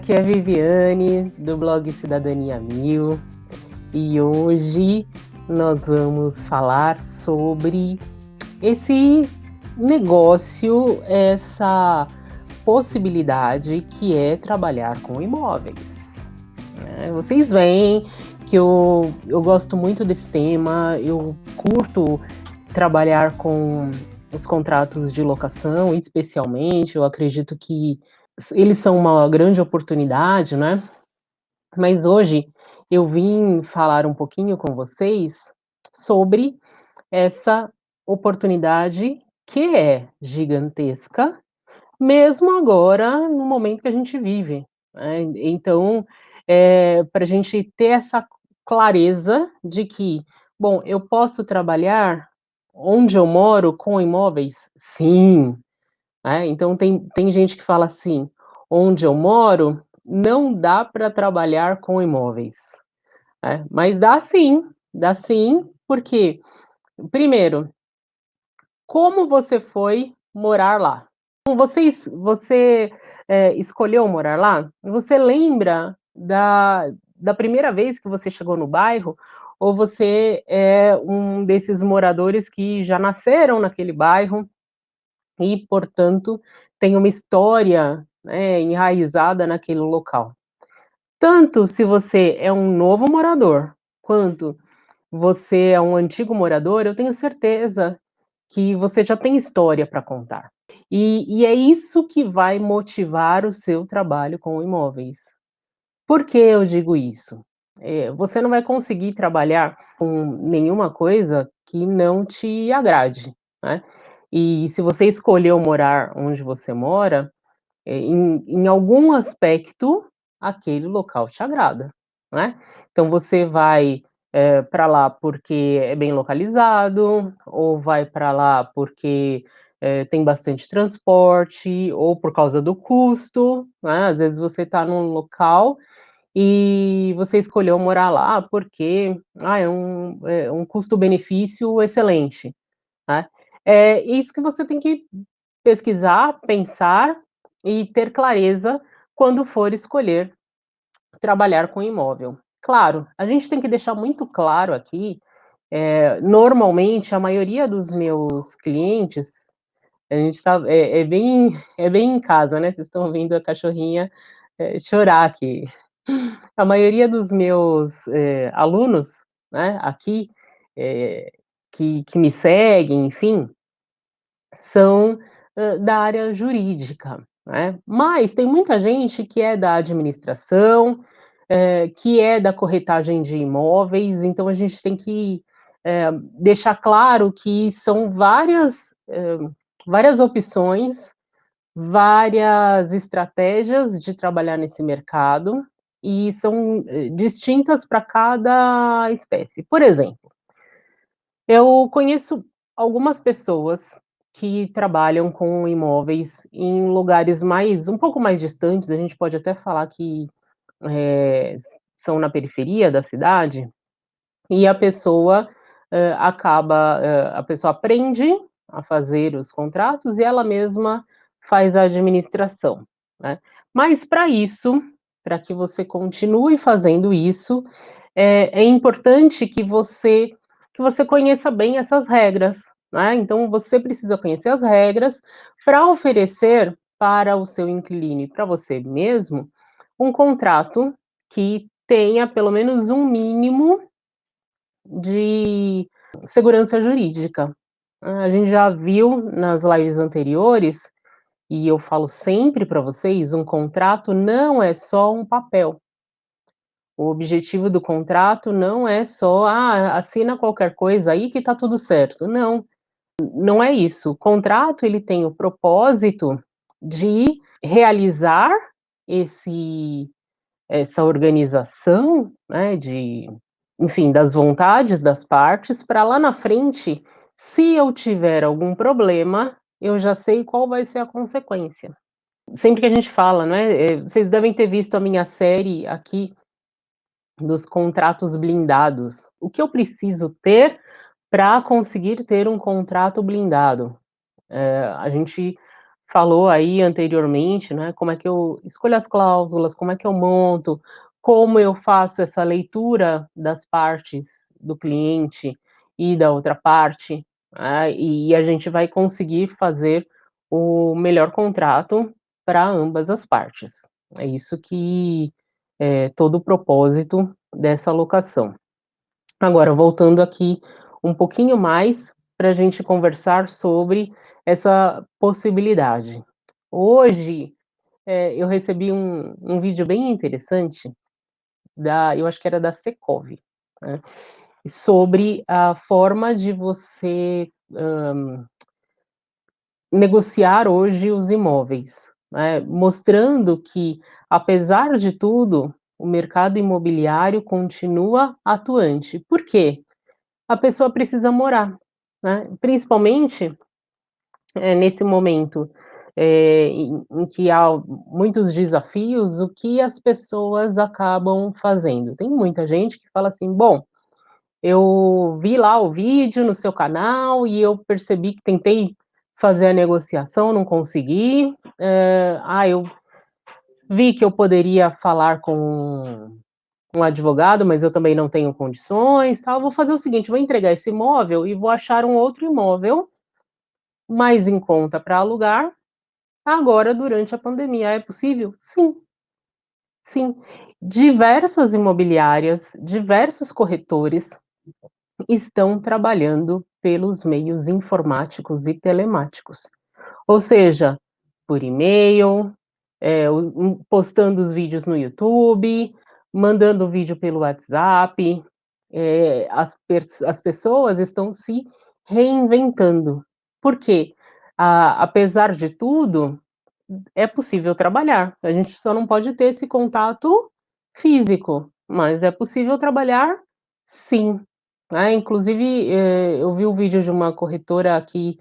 aqui é a Viviane, do blog Cidadania Mil, e hoje nós vamos falar sobre esse negócio, essa possibilidade que é trabalhar com imóveis. Vocês veem que eu gosto muito desse tema, eu curto trabalhar com os contratos de locação, especialmente, eu acredito que eles são uma grande oportunidade, né? Mas hoje eu vim falar um pouquinho com vocês sobre essa oportunidade que é gigantesca, mesmo agora no momento que a gente vive, né? Então, para a gente ter essa clareza de que, bom, eu posso trabalhar onde eu moro com imóveis? Sim, né? Então tem gente que fala assim: "Onde eu moro, não dá para trabalhar com imóveis", né, mas dá sim, porque, primeiro, como você foi morar lá? Como você, escolheu morar lá? Você lembra da primeira vez que você chegou no bairro, ou você é um desses moradores que já nasceram naquele bairro e, portanto, tem uma história, né, enraizada naquele local. Tanto se você é um novo morador, quanto você é um antigo morador, eu tenho certeza que você já tem história para contar. E é isso que vai motivar o seu trabalho com imóveis. Por que eu digo isso? Você não vai conseguir trabalhar com nenhuma coisa que não te agrade, né. E se você escolheu morar onde você mora, em algum aspecto, aquele local te agrada, né. Então você vai, pra lá porque é bem localizado, ou vai para lá porque, tem bastante transporte, ou por causa do custo, né. Às vezes você está num local e você escolheu morar lá porque, é um custo-benefício excelente, né. É isso que você tem que pesquisar, pensar e ter clareza quando for escolher trabalhar com imóvel. Claro, a gente tem que deixar muito claro aqui, normalmente a maioria dos meus clientes, a gente tá é bem em casa, né, vocês estão vendo a cachorrinha, chorar aqui. A maioria dos meus, alunos, né, aqui, eh, que me seguem, enfim, são, da área jurídica, né. Mas tem muita gente que é da administração, que é da corretagem de imóveis, então a gente tem que, deixar claro que são várias opções, várias estratégias de trabalhar nesse mercado, e são, distintas para cada espécie. Por exemplo, eu conheço algumas pessoas que trabalham com imóveis em lugares um pouco mais distantes, a gente pode até falar que, são na periferia da cidade, e a pessoa aprende a fazer os contratos e ela mesma faz a administração, né. Mas para isso, para que você continue fazendo isso, é importante que você conheça bem essas regras, né. Então você precisa conhecer as regras para oferecer para o seu inquilino e para você mesmo, um contrato que tenha pelo menos um mínimo de segurança jurídica. A gente já viu nas lives anteriores, e eu falo sempre para vocês, um contrato não é só um papel. O objetivo do contrato não é só: "Ah, assina qualquer coisa aí que está tudo certo". Não, não é isso. O contrato ele tem o propósito de realizar esse essa organização, né, enfim, das vontades das partes, para lá na frente, se eu tiver algum problema, eu já sei qual vai ser a consequência. Sempre que a gente fala, né, vocês devem ter visto a minha série aqui dos contratos blindados. O que eu preciso ter para conseguir ter um contrato blindado? A gente falou aí anteriormente, né, como é que eu escolho as cláusulas, como é que eu monto, como eu faço essa leitura das partes do cliente e da outra parte, e a gente vai conseguir fazer o melhor contrato para ambas as partes. É isso que é todo o propósito dessa locação. Agora, voltando aqui um pouquinho mais para a gente conversar sobre essa possibilidade. Hoje, eu recebi um vídeo bem interessante eu acho que era da Secov, né, sobre a forma de você, negociar hoje os imóveis, né, mostrando que, apesar de tudo, o mercado imobiliário continua atuante. Por quê? A pessoa precisa morar, né, principalmente, nesse momento, em que há muitos desafios, o que as pessoas acabam fazendo? Tem muita gente que fala assim: "Bom, eu vi lá o vídeo no seu canal e eu percebi que tentei fazer a negociação, não consegui, eu vi que eu poderia falar com um advogado, mas eu também não tenho condições, tal. Vou fazer o seguinte, vou entregar esse imóvel e vou achar um outro imóvel mais em conta para alugar, agora durante a pandemia". É possível? Sim, sim. Diversas imobiliárias, diversos corretores estão trabalhando pelos meios informáticos e telemáticos. Ou seja, por e-mail, postando os vídeos no YouTube, mandando vídeo pelo WhatsApp, as pessoas estão se reinventando. Por quê? Apesar de tudo, é possível trabalhar, a gente só não pode ter esse contato físico, mas é possível trabalhar sim, né, inclusive, eu vi o vídeo de uma corretora aqui,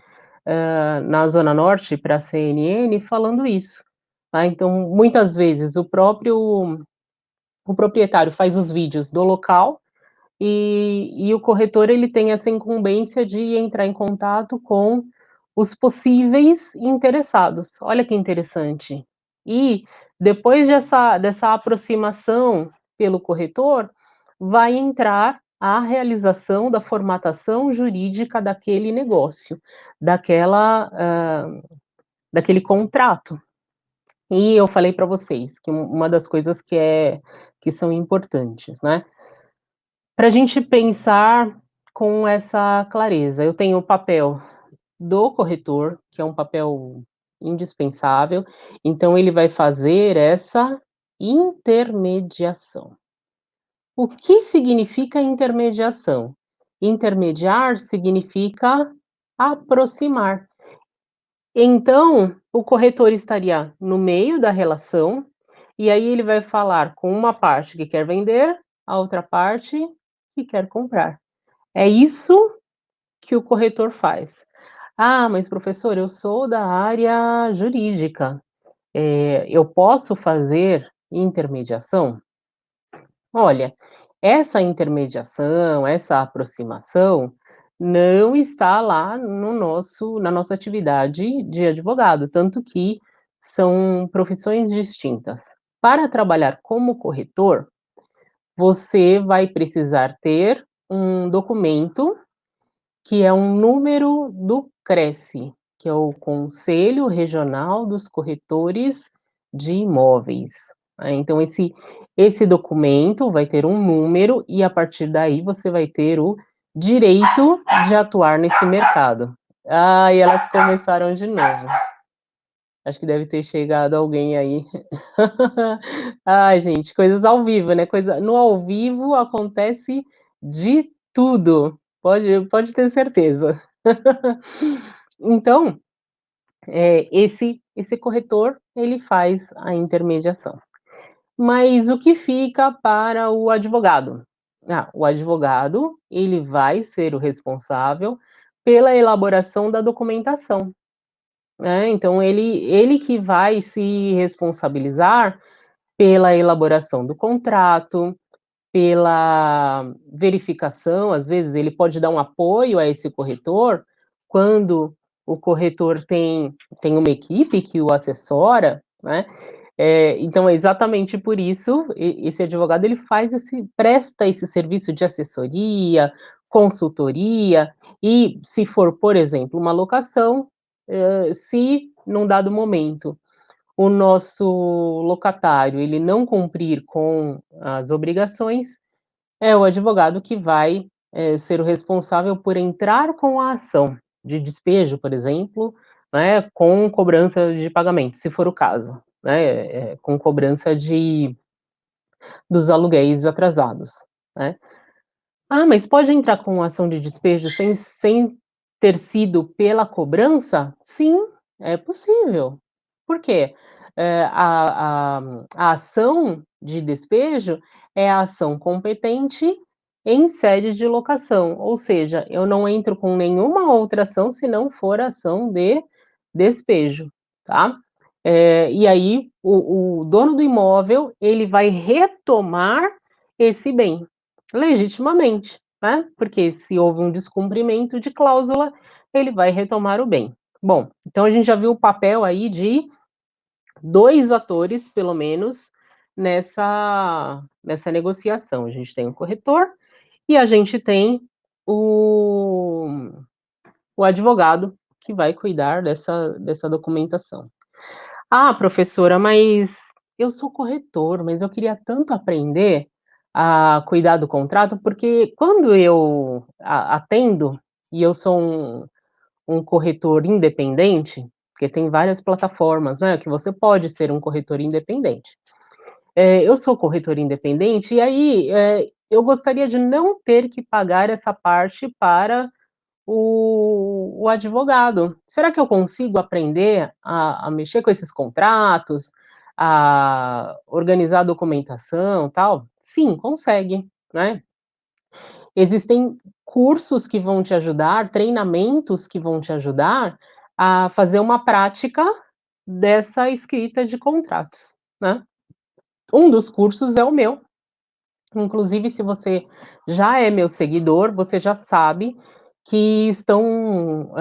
na zona norte para a CNN falando isso, tá, então muitas vezes o proprietário faz os vídeos do local, e o corretor ele tem essa incumbência de entrar em contato com os possíveis interessados. Olha que interessante. E depois dessa aproximação pelo corretor, vai entrar a realização da formatação jurídica daquele negócio, daquele contrato. E eu falei para vocês que uma das coisas que são importantes, né, para a gente pensar com essa clareza. Eu tenho o papel do corretor, que é um papel indispensável, então ele vai fazer essa intermediação. O que significa intermediação? Intermediar significa aproximar. Então, o corretor estaria no meio da relação, e aí ele vai falar com uma parte que quer vender, a outra parte que quer comprar. É isso que o corretor faz. "Ah, mas professor, eu sou da área jurídica, eu posso fazer intermediação?". Olha, essa intermediação, essa aproximação, não está lá no nosso na nossa atividade de advogado, tanto que são profissões distintas. Para trabalhar como corretor, você vai precisar ter um documento que é um número do CRECE, que é o Conselho Regional dos Corretores de Imóveis. Então esse documento vai ter um número e a partir daí você vai ter o direito de atuar nesse mercado. E elas começaram de novo. Acho que deve ter chegado alguém aí. Ai, gente, coisas ao vivo, né, no ao vivo acontece de tudo, pode ter certeza. Então, esse corretor, ele faz a intermediação. Mas o que fica para o advogado? O advogado, ele vai ser o responsável pela elaboração da documentação, né, então ele que vai se responsabilizar pela elaboração do contrato, pela verificação, às vezes ele pode dar um apoio a esse corretor, quando o corretor tem uma equipe que o assessora, né? Então é exatamente por isso esse advogado ele presta esse serviço de assessoria, consultoria e se for, por exemplo, uma locação, se num dado momento o nosso locatário ele não cumprir com as obrigações, é o advogado que vai, ser o responsável por entrar com a ação de despejo, por exemplo, né, com cobrança de pagamento, se for o caso, né, com cobrança dos aluguéis atrasados, né. Ah, mas pode entrar com ação de despejo sem ter sido pela cobrança? Sim, é possível. Por quê? A ação de despejo é a ação competente em sede de locação, ou seja, eu não entro com nenhuma outra ação se não for ação de despejo, tá? E aí o dono do imóvel, ele vai retomar esse bem. Legitimamente, né, porque se houve um descumprimento de cláusula, ele vai retomar o bem. Bom, então a gente já viu o papel aí de 2 atores, pelo menos, nessa negociação. A gente tem o corretor e a gente tem o o advogado que vai cuidar dessa documentação. "Ah, professora, mas eu sou corretor, mas eu queria tanto aprender a cuidar do contrato", porque quando eu atendo, e eu sou um corretor independente, porque tem várias plataformas, né, que você pode ser um corretor independente. Eu sou corretor independente e aí, eu gostaria de não ter que pagar essa parte para o advogado. Será que eu consigo aprender a mexer com esses contratos, a organizar a documentação, tal? Sim, consegue, né. Existem cursos que vão te ajudar, treinamentos que vão te ajudar a fazer uma prática dessa escrita de contratos, né. Um dos cursos é o meu. Inclusive, se você já é meu seguidor, você já sabe que estão,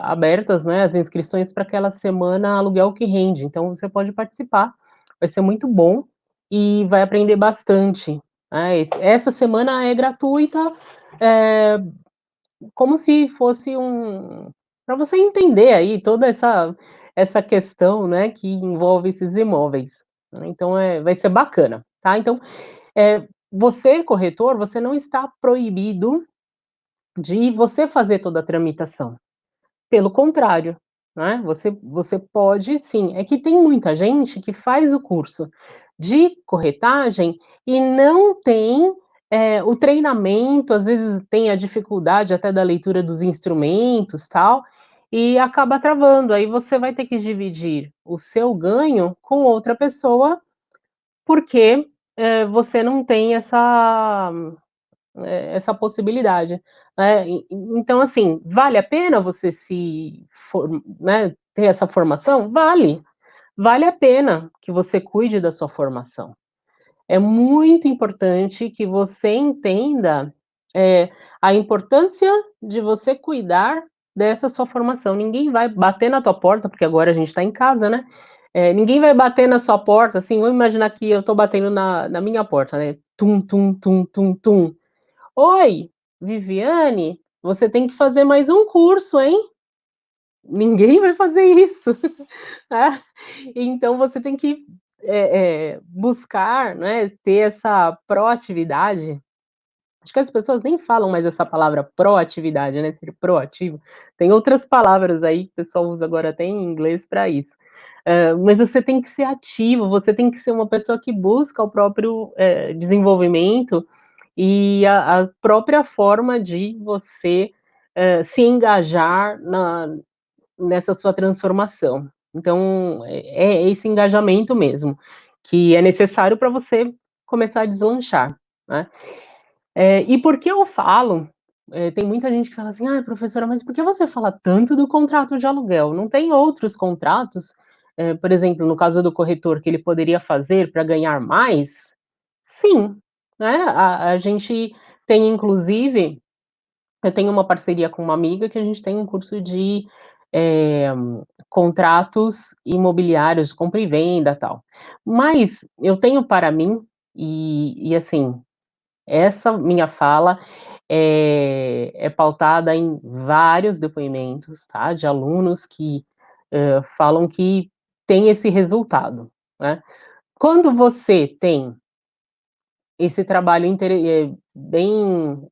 abertas, né, as inscrições para aquela semana Aluguel que Rende, então você pode participar, vai ser muito bom e vai aprender bastante, né. Essa semana é gratuita, eh, como se fosse para você entender aí toda essa questão, né, que envolve esses imóveis, né, então vai ser bacana, tá. Então você, corretor, você não está proibido de você fazer toda a tramitação. Pelo contrário, né, você pode sim. É que tem muita gente que faz o curso de corretagem e não tem, o treinamento, às vezes tem a dificuldade até da leitura dos instrumentos, tal, e acaba travando. Aí você vai ter que dividir o seu ganho com outra pessoa, porque, você não tem essa possibilidade, né. Então, assim, vale a pena você né, ter essa formação? Vale, vale a pena que você cuide da sua formação. É muito importante que você entenda, a importância de você cuidar dessa sua formação. Ninguém vai bater na tua porta, porque agora a gente está em casa, né, ninguém vai bater na sua porta, assim, vamos imaginar que eu estou batendo na minha porta, né, tum, tum, tum, tum, tum. "Oi, Viviane, você tem que fazer mais um curso, hein?". Ninguém vai fazer isso, né. Então você tem que, buscar, né, ter essa proatividade. Acho que as pessoas nem falam mais essa palavra proatividade, né, ser proativo. Tem outras palavras aí que o pessoal usa agora até em inglês para isso. Mas você tem que ser ativo, você tem que ser uma pessoa que busca o próprio, desenvolvimento e a própria forma de você, se engajar nessa sua transformação. Então, é esse engajamento mesmo, que é necessário para você começar a deslanchar, né. E por que eu falo tem muita gente que fala assim: "Ai, professora, mas por que você fala tanto do contrato de aluguel? Não tem outros contratos?". Por exemplo, no caso do corretor, que ele poderia fazer para ganhar mais? Sim, né, a gente tem inclusive eu tenho uma parceria com uma amiga que a gente tem um curso de, contratos imobiliários de compra e venda, tal. Mas eu tenho para mim, assim, essa minha fala é pautada em vários depoimentos, tá, de alunos que, falam que tem esse resultado, né. Quando você tem esse trabalho bem,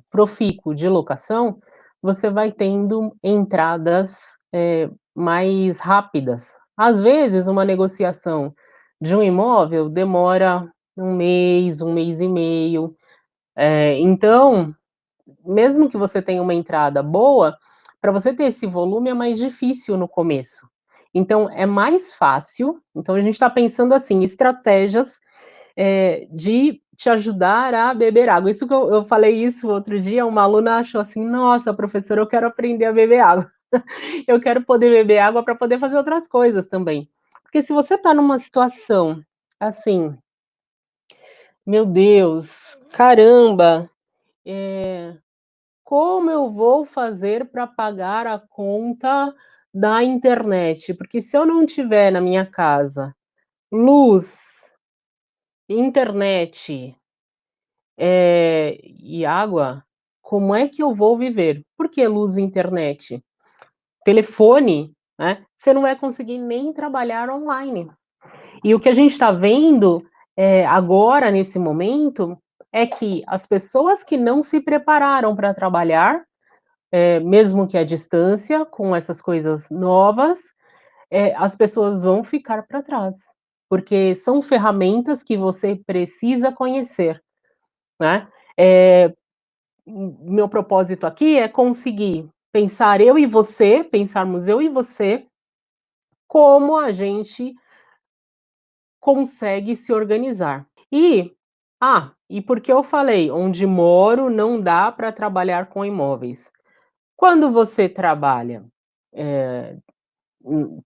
profícuo de locação, você vai tendo entradas, mais rápidas. Às vezes, uma negociação de um imóvel demora um mês e meio, então, mesmo que você tenha uma entrada boa, para você ter esse volume é mais difícil no começo. Então é mais fácil, então a gente está pensando assim, estratégias de te ajudar a beber água. Isso que eu falei isso outro dia, uma aluna achou assim: "Nossa, professora, eu quero aprender a beber água. Eu quero poder beber água para poder fazer outras coisas também". Porque se você está numa situação, assim: "Meu Deus, caramba, eh, como eu vou fazer para pagar a conta da internet? Porque se eu não tiver na minha casa luz, internet, e água, como é que eu vou viver? Por que luz e internet? Telefone, né, você não vai conseguir nem trabalhar online. E o que a gente está vendo, agora, nesse momento, é que as pessoas que não se prepararam para trabalhar, mesmo que à distância, com essas coisas novas, as pessoas vão ficar para trás, porque são ferramentas que você precisa conhecer, né. Eh Meu propósito aqui é conseguir pensarmos eu e você, como a gente consegue se organizar. E porque eu falei, onde moro não dá para trabalhar com imóveis. Quando você trabalha,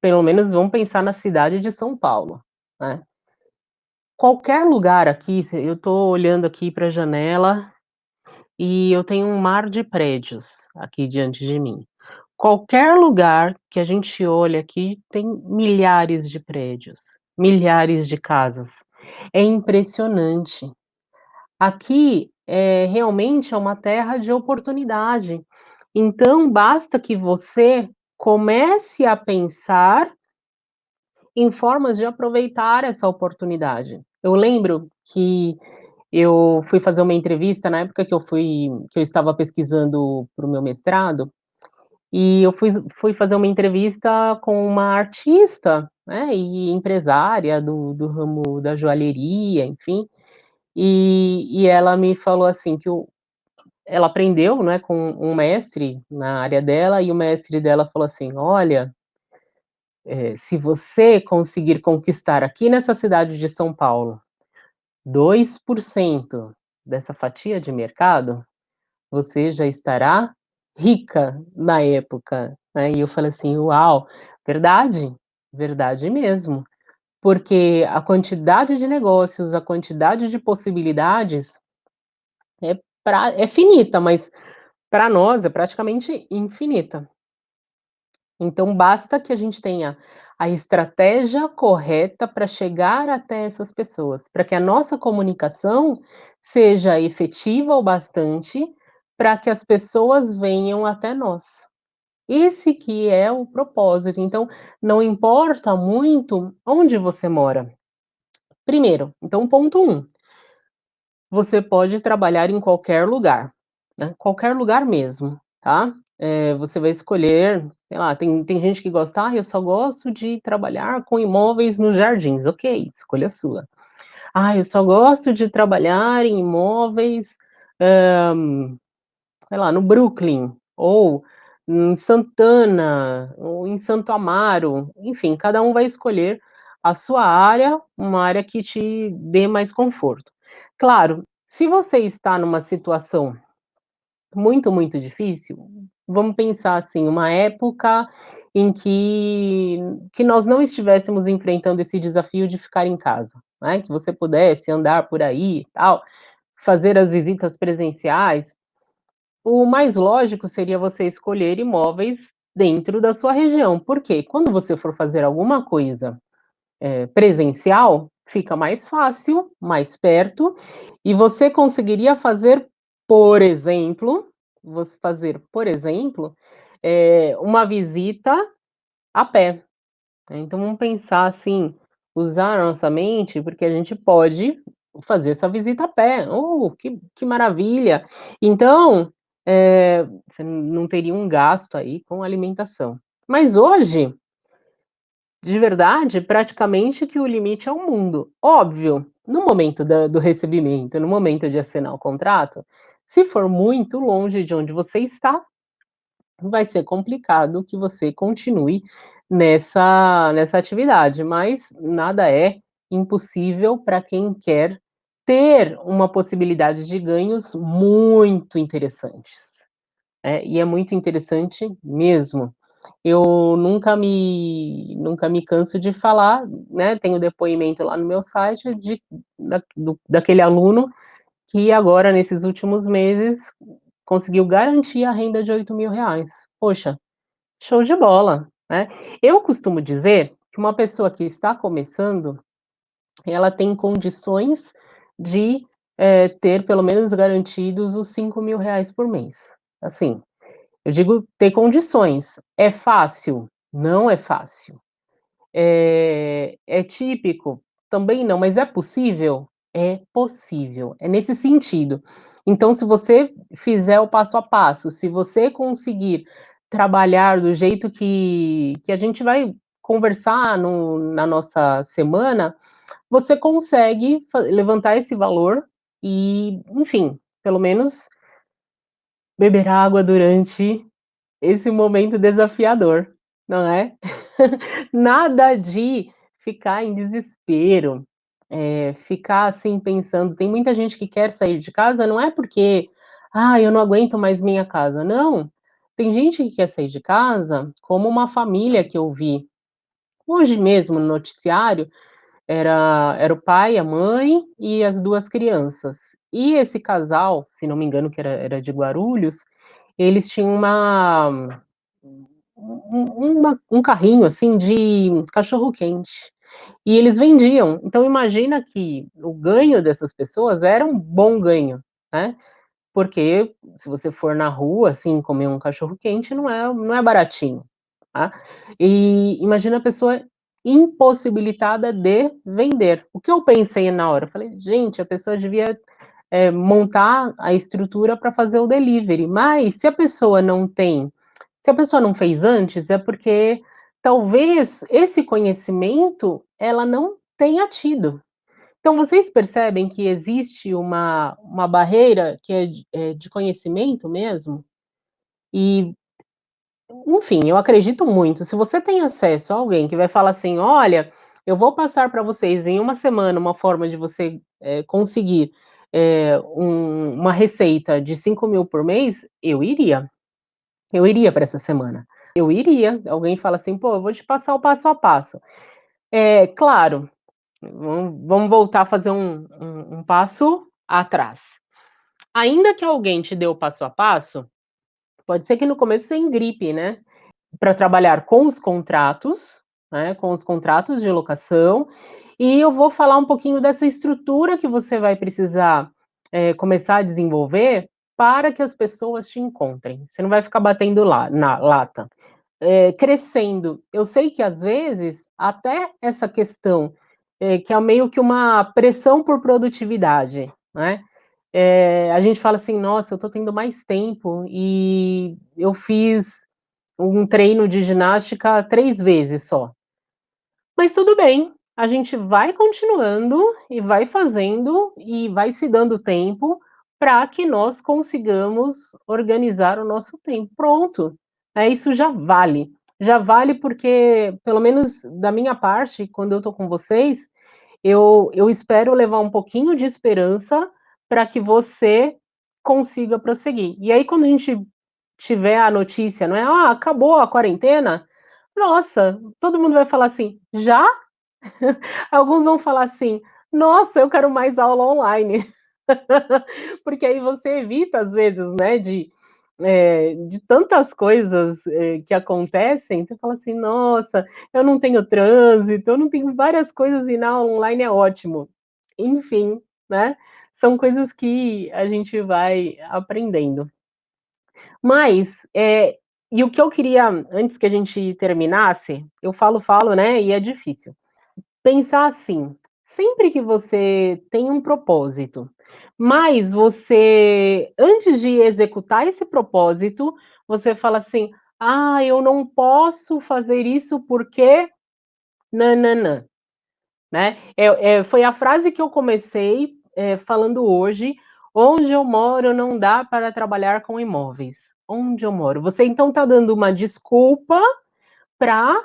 pelo menos vamos pensar na cidade de São Paulo, né, qualquer lugar aqui, se eu estou olhando aqui para a janela e eu tenho um mar de prédios aqui diante de mim. Qualquer lugar que a gente olha aqui tem milhares de prédios, milhares de casas. É impressionante. Aqui, realmente é uma terra de oportunidade. Então basta que você comece a pensar em formas de aproveitar essa oportunidade. Eu lembro que eu fui fazer uma entrevista na época que eu estava pesquisando para o meu mestrado, e eu fui fazer uma entrevista com uma artista, né, e empresária do ramo da joalheria, enfim, e ela me falou assim que ela aprendeu, né, com um mestre na área dela, e o mestre dela falou assim: "Olha, se você conseguir conquistar aqui nessa cidade de São Paulo 2% dessa fatia de mercado, você já estará rica na época", né, e eu falei assim: "Uau, verdade, verdade mesmo", porque a quantidade de negócios, a quantidade de possibilidades é finita, mas para nós é praticamente infinita. Então basta que a gente tenha a estratégia correta para chegar até essas pessoas, para que a nossa comunicação seja efetiva o bastante para que as pessoas venham até nós. Esse que é o propósito, então não importa muito onde você mora. Primeiro, então ponto um, você pode trabalhar em qualquer lugar, né, qualquer lugar mesmo, tá. Você vai escolher, sei lá, tem gente que gosta: "Ah, eu só gosto de trabalhar com imóveis nos Jardins", ok, escolha sua. "Ah, eu só gosto de trabalhar em imóveis, sei lá, no Brooklyn, ou em Santana, ou em Santo Amaro", enfim, cada um vai escolher a sua área, uma área que te dê mais conforto. Claro, se você está numa situação muito, muito difícil, vamos pensar assim, uma época em que nós não estivéssemos enfrentando esse desafio de ficar em casa, né, que você pudesse andar por aí e tal, fazer as visitas presenciais, o mais lógico seria você escolher imóveis dentro da sua região. Por quê? Quando você for fazer alguma coisa presencial, fica mais fácil, mais perto, e você conseguiria fazer, por exemplo, uma visita a pé. Então vamos pensar assim, usar a nossa mente, porque a gente pode fazer essa visita a pé. Oh, que maravilha! Então, você não teria um gasto aí com alimentação. Mas hoje, de verdade, praticamente que o limite é o mundo. Óbvio, no momento do recebimento, no momento de assinar o contrato, se for muito longe de onde você está, vai ser complicado que você continue nessa atividade, mas nada é impossível para quem quer ter uma possibilidade de ganhos muito interessantes, e é muito interessante mesmo. Eu nunca me canso de falar, né, tenho depoimento lá no meu site daquele aluno que agora nesses últimos meses conseguiu garantir a renda de R$ 8.000. Poxa, show de bola, né. Eu costumo dizer que uma pessoa que está começando, ela tem condições de, ter pelo menos garantidos os R$ 5.000 por mês. Assim, eu digo ter condições. É fácil? Não é fácil. É típico? Também não, mas é possível? É possível, é nesse sentido. Então, se você fizer o passo a passo, se você conseguir trabalhar do jeito que a gente vai conversar na nossa semana, você consegue levantar esse valor e, enfim, pelo menos beber água durante esse momento desafiador, não é? Nada de ficar em desespero, ficar assim pensando, tem muita gente que quer sair de casa, não é porque: "Ah, eu não aguento mais minha casa", não, tem gente que quer sair de casa, como uma família que eu vi hoje mesmo no noticiário, era o pai, a mãe e as 2 crianças. E esse casal, se não me engano que era de Guarulhos, eles tinham um carrinho, assim, de cachorro-quente, e eles vendiam. Então imagina que o ganho dessas pessoas era um bom ganho, né, porque se você for na rua, assim, comer um cachorro-quente não é baratinho, tá. E imagina a pessoa impossibilitada de vender. O que eu pensei na hora? Eu falei: "Gente, a pessoa devia, montar a estrutura para fazer o delivery", mas se a pessoa não fez antes, é porque talvez esse conhecimento ela não tenha tido. Então vocês percebem que existe uma barreira que é de conhecimento mesmo? E, enfim, eu acredito muito, se você tem acesso a alguém que vai falar assim: "Olha, eu vou passar para vocês em uma semana uma forma de você, conseguir, uma receita de 5.000 por mês", eu iria. Eu iria para essa semana. Eu iria. Alguém fala assim: "Pô, eu vou te passar o passo a passo". É claro, vamos voltar a fazer um passo atrás. Ainda que alguém te dê o passo a passo, pode ser que no começo você engripe, né, para trabalhar com os contratos, né, com os contratos de locação, e eu vou falar um pouquinho dessa estrutura que você vai precisar, começar a desenvolver para que as pessoas te encontrem. Você não vai ficar batendo lá na lata. Crescendo. Eu sei que às vezes até essa questão, que é meio que uma pressão por produtividade, né, a gente fala assim: "Nossa, eu estou tendo mais tempo e eu fiz um treino de ginástica 3 vezes só". Mas tudo bem, a gente vai continuando e vai fazendo e vai se dando tempo para que nós consigamos organizar o nosso tempo. Pronto, isso já vale. Já vale porque, pelo menos da minha parte, quando eu estou com vocês, eu espero levar um pouquinho de esperança para que você consiga prosseguir. E aí quando a gente tiver a notícia, não é: "Ah, acabou a quarentena", nossa, todo mundo vai falar assim: "Já?" Alguns vão falar assim: "Nossa, eu quero mais aula online". Porque aí você evita, às vezes, né, de tantas coisas que acontecem, você fala assim, nossa, eu não tenho trânsito, eu não tenho várias coisas e na online é ótimo. Enfim, né? São coisas que a gente vai aprendendo. Mas, e o que eu queria, antes que a gente terminasse, eu falo, né? E é difícil. Pensar assim, sempre que você tem um propósito, mas você, antes de executar esse propósito, você fala assim: "Ah, eu não posso fazer isso porque nã-nã-nã", né. Foi a frase que eu comecei, falando hoje: "Onde eu moro não dá para trabalhar com imóveis". Onde eu moro. Você então está dando uma desculpa para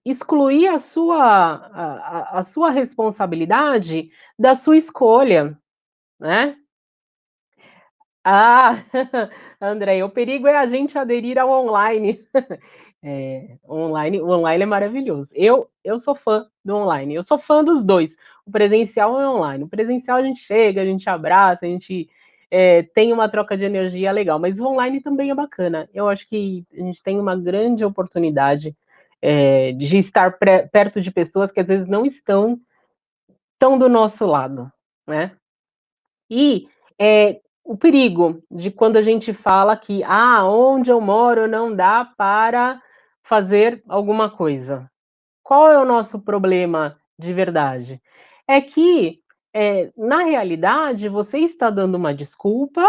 excluir a sua responsabilidade da sua escolha, né. Ah, André, o perigo é a gente aderir ao online. O online é maravilhoso. Eu sou fã do online, eu sou fã dos 2, o presencial e o online. O presencial a gente chega, a gente abraça, a gente, tem uma troca de energia legal, mas o online também é bacana. Eu acho que a gente tem uma grande oportunidade, de estar perto de pessoas que às vezes não estão tão do nosso lado, né. E, o perigo de quando a gente fala que: "Ah, onde eu moro não dá para fazer alguma coisa". Qual é o nosso problema de verdade? É que, na realidade, você está dando uma desculpa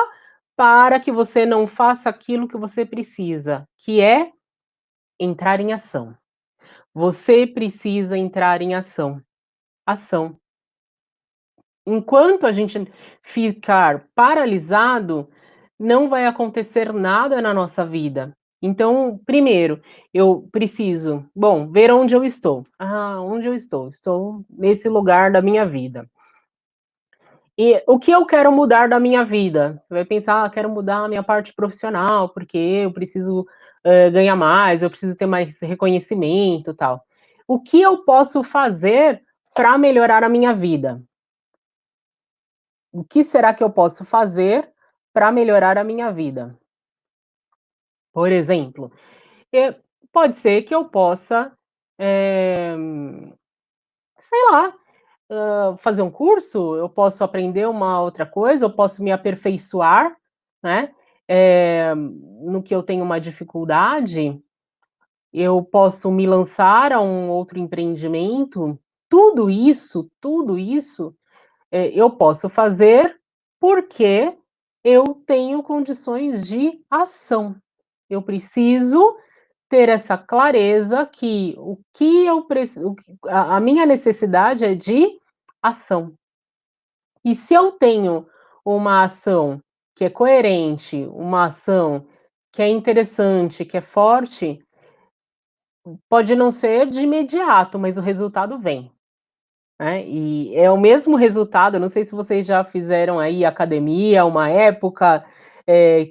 para que você não faça aquilo que você precisa, que é entrar em ação. Você precisa entrar em ação. Ação. Enquanto a gente ficar paralisado, não vai acontecer nada na nossa vida. Então, primeiro, eu preciso, bom, ver onde eu estou. Ah, onde eu estou? Estou nesse lugar da minha vida. E o que eu quero mudar da minha vida? Você vai pensar: "Ah, quero mudar a minha parte profissional, porque eu preciso, ganhar mais, eu preciso ter mais reconhecimento, tal". O que eu posso fazer para melhorar a minha vida? O que será que eu posso fazer para melhorar a minha vida? Por exemplo, eh, pode ser que eu possa, eh, sei lá, fazer um curso, eu posso aprender uma outra coisa, eu posso me aperfeiçoar, né, no que eu tenho uma dificuldade, eu posso me lançar a um outro empreendimento. Tudo isso eu posso fazer, porque eu tenho condições de ação. Eu preciso ter essa clareza que o que eu preciso, a minha necessidade é de ação. E se eu tenho uma ação que é coerente, uma ação que é interessante, que é forte, pode não ser de imediato, mas o resultado vem. Né, e é o mesmo resultado, eu não sei se vocês já fizeram aí academia uma época,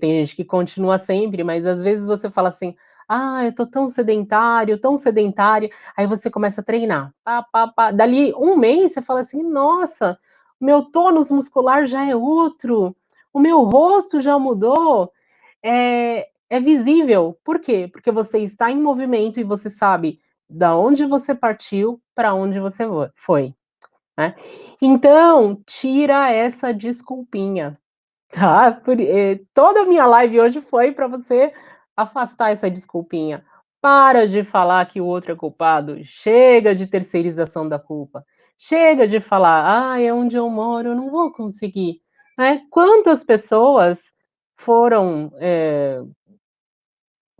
tem gente que continua sempre, mas às vezes você fala assim: "Ah, eu tô tão sedentário, tão sedentária", aí você começa a treinar, pá, pá, pá, dali um mês você fala assim: "Nossa, o meu tônus muscular já é outro, o meu rosto já mudou", é visível. Por quê? Porque você está em movimento e você sabe da onde você partiu, para onde você foi. Né. Então, tira essa desculpinha, tá, toda a minha live hoje foi para você afastar essa desculpinha. Para de falar que o outro é culpado, chega de terceirização da culpa, chega de falar: "Ai, onde eu moro eu não vou conseguir", né. Quantas pessoas foram,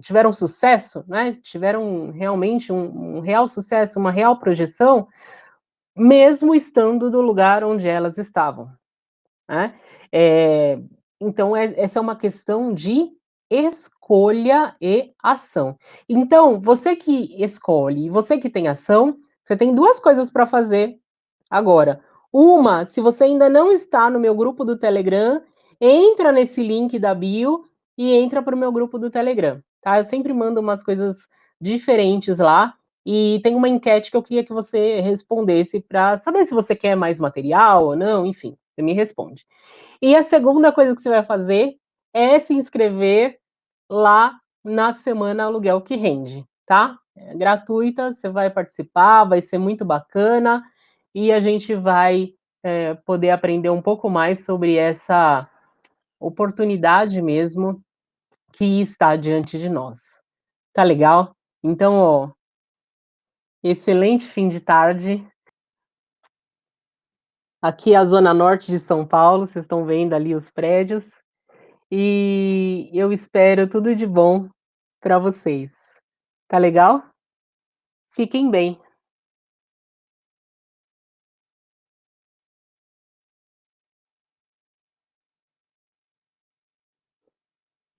tiveram sucesso, né, tiveram realmente um real sucesso, uma real projeção, mesmo estando no lugar onde elas estavam, né. Eh, então essa é uma questão de escolha e ação. Então, você que escolhe e você que tem ação, você tem 2 coisas para fazer agora. Uma, se você ainda não está no meu grupo do Telegram, entra nesse link da bio e entra para o meu grupo do Telegram, tá? Eu sempre mando umas coisas diferentes lá e tem uma enquete que eu queria que você respondesse para saber se você quer mais material ou não, enfim, você me responde. E a segunda coisa que você vai fazer é se inscrever lá na Semana Aluguel que Rende, tá? É gratuita, você vai participar, vai ser muito bacana e a gente vai, poder aprender um pouco mais sobre essa oportunidade mesmo que está diante de nós. Tá legal? Então, ó, excelente fim de tarde. Aqui é a zona norte de São Paulo, vocês estão vendo ali os prédios, e eu espero tudo de bom para vocês. Tá legal? Fiquem bem.